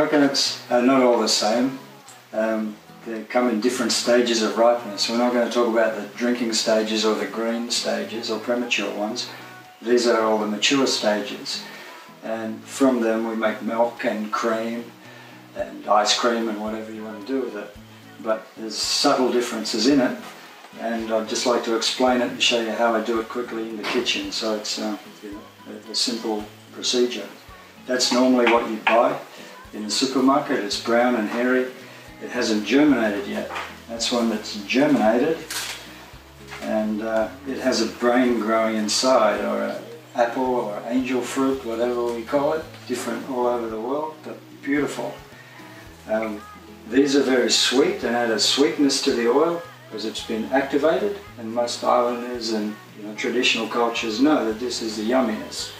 Coconuts are not all the same. They come in different stages of ripeness. We're not going to talk about the drinking stages or the green stages or premature ones. These are all the mature stages. And from them we make milk and cream and ice cream and whatever you want to do with it. But there's subtle differences in it, and I'd just like to explain it and show you how I do it quickly in the kitchen. So it's a simple procedure. That's normally what you buy in the supermarket. It's brown and hairy. It hasn't germinated yet. That's one that's germinated, and it has a brain growing inside, or an apple or angel fruit, whatever we call it, different all over the world, but beautiful. These are very sweet and add a sweetness to the oil because it's been activated, and most islanders and traditional cultures know that this is the yummiest.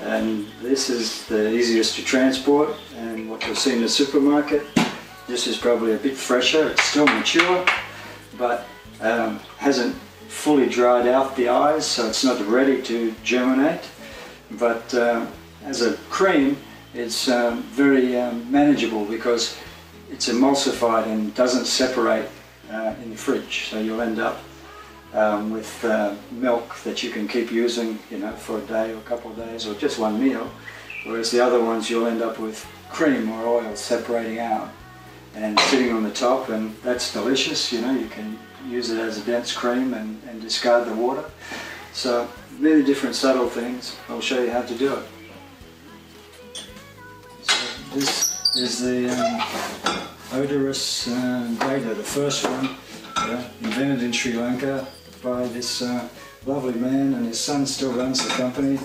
And this is the easiest to transport, and what you'll see in the supermarket, this is probably a bit fresher. It's still mature, but hasn't fully dried out the eyes, so it's not ready to germinate. But as a cream, it's very manageable because it's emulsified and doesn't separate in the fridge. So you'll end up with milk that you can keep using, for a day or a couple of days or just one meal. Whereas the other ones, you'll end up with cream or oil separating out and sitting on the top, and that's delicious. You can use it as a dense cream and discard the water. So many different subtle things. I'll show you how to do it. So this is the odorous grater, the first one, invented in Sri Lanka by this lovely man, and his son still runs the company.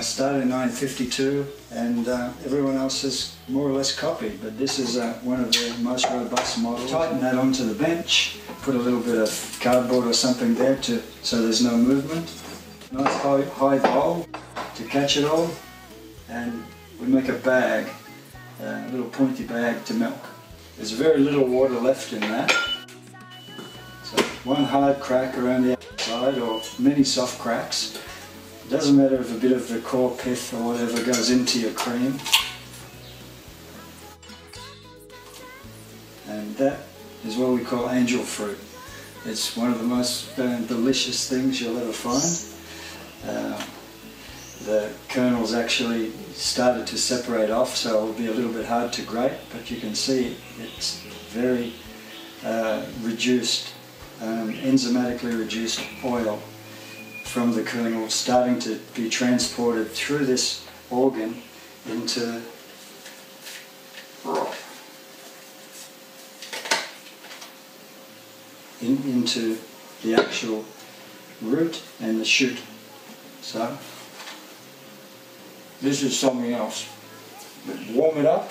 Started in 1952, and everyone else has more or less copied, but this is one of the most robust models. Tighten that onto the bench, put a little bit of cardboard or something there so there's no movement. Nice high bowl to catch it all, and we make a bag, a little pointy bag to milk. There's very little water left in that. So one hard crack around the outside, or many soft cracks. It doesn't matter if a bit of the core pith or whatever goes into your cream. And that is what we call angel fruit. It's one of the most delicious things you'll ever find. The kernels actually started to separate off, so it'll be a little bit hard to grate, but you can see it's very reduced, enzymatically reduced oil from the kernel starting to be transported through this organ into the actual root and the shoot. So this is something else. But warm it up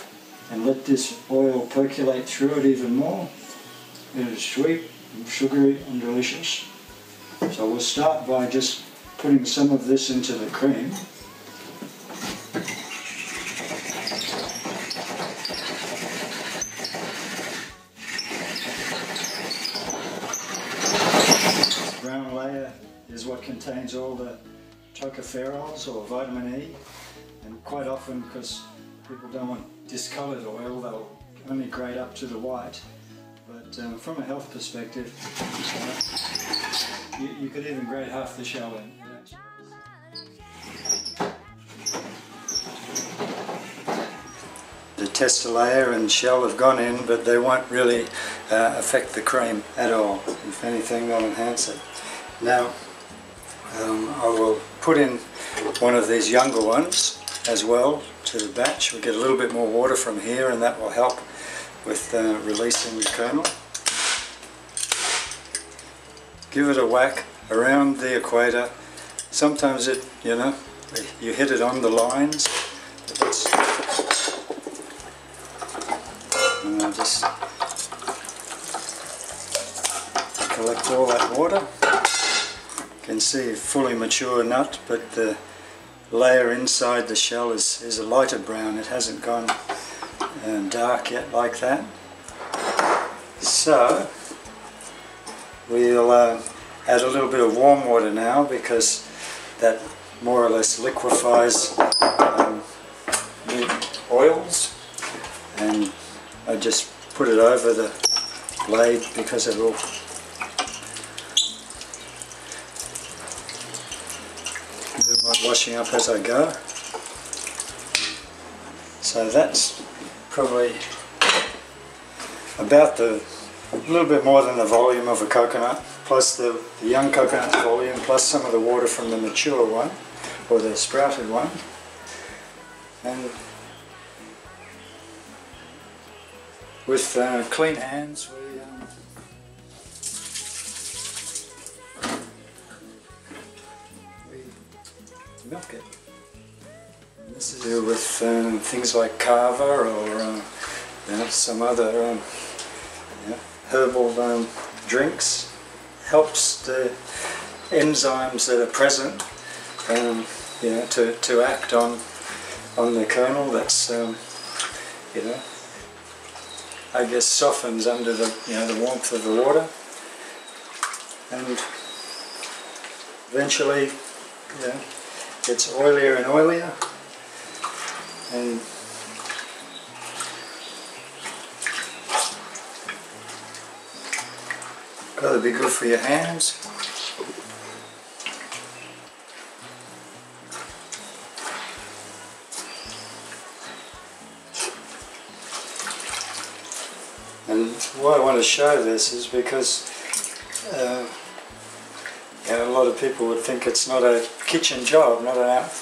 and let this oil percolate through it even more. It is sweet and sugary and delicious. So we'll start by just putting some of this into the cream. This brown layer is what contains all the tocopherols or vitamin E, and quite often, because people don't want discoloured oil, they'll only grade up to the white. But from a health perspective, you could even grade half the shell in. The tester layer and shell have gone in, but they won't really affect the cream at all. If anything, they'll enhance it. Now, I will put in one of these younger ones as well to the batch. We'll get a little bit more water from here, and that will help with releasing the kernel. Give it a whack around the equator. Sometimes you hit it on the lines. And I'll just collect all that water. You can see a fully mature nut, but the layer inside the shell is a lighter brown. It hasn't gone dark yet like that. So we'll add a little bit of warm water now, because that more or less liquefies the oils and I just put it over the blade because it will do my washing up as I go. So that's probably about a little bit more than the volume of a coconut, plus the young coconut volume, plus some of the water from the mature one, or the sprouted one. And with clean hands we milk it. And this is to do with things like kava or some other herbal drinks. Helps the enzymes that are present to act on the kernel. That's I guess softens under the the warmth of the water, and eventually gets oilier and oilier, and got to be good for your hands. And why I want to show this is because a lot of people would think it's not a kitchen job, not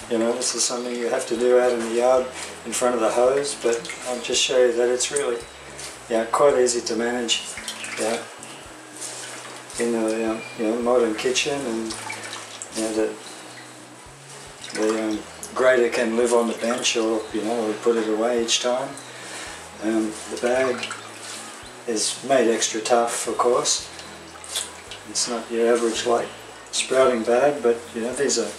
this is something you have to do out in the yard in front of the hose, but I'll just show you that it's really quite easy to manage in a modern kitchen, and the grater can live on the bench, or we put it away each time. The bag is made extra tough, of course. It's not your average light sprouting bag, but these are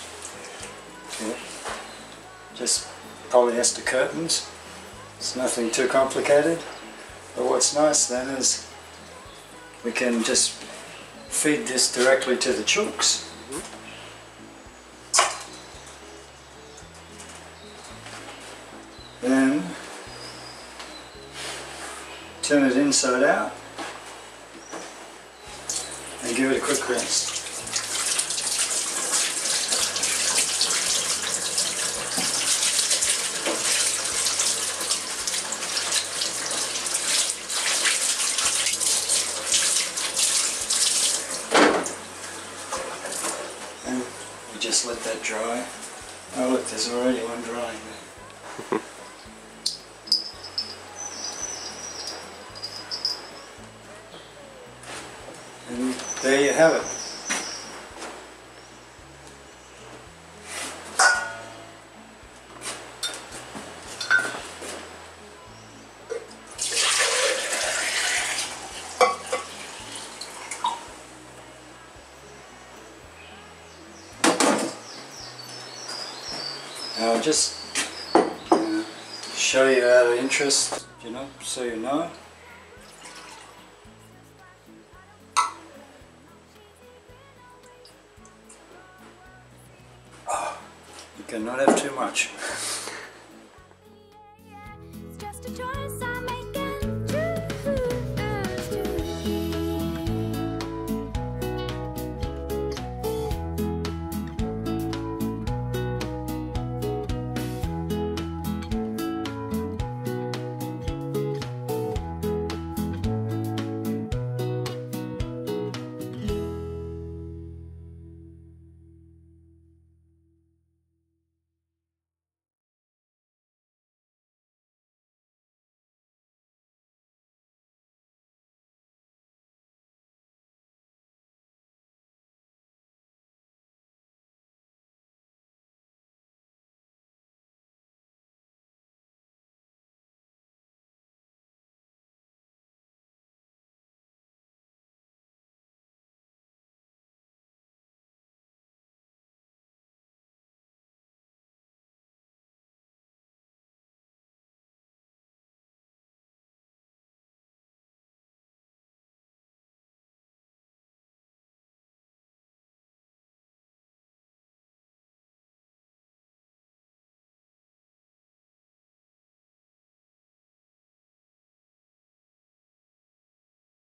just polyester curtains. It's nothing too complicated. But what's nice then is we can just feed this directly to the chooks. Then turn it inside out and give it a quick rinse. And we just let that dry. Oh look, there's already one drying there. And there you have it. I'll just show you out of interest, so you know. You cannot have too much.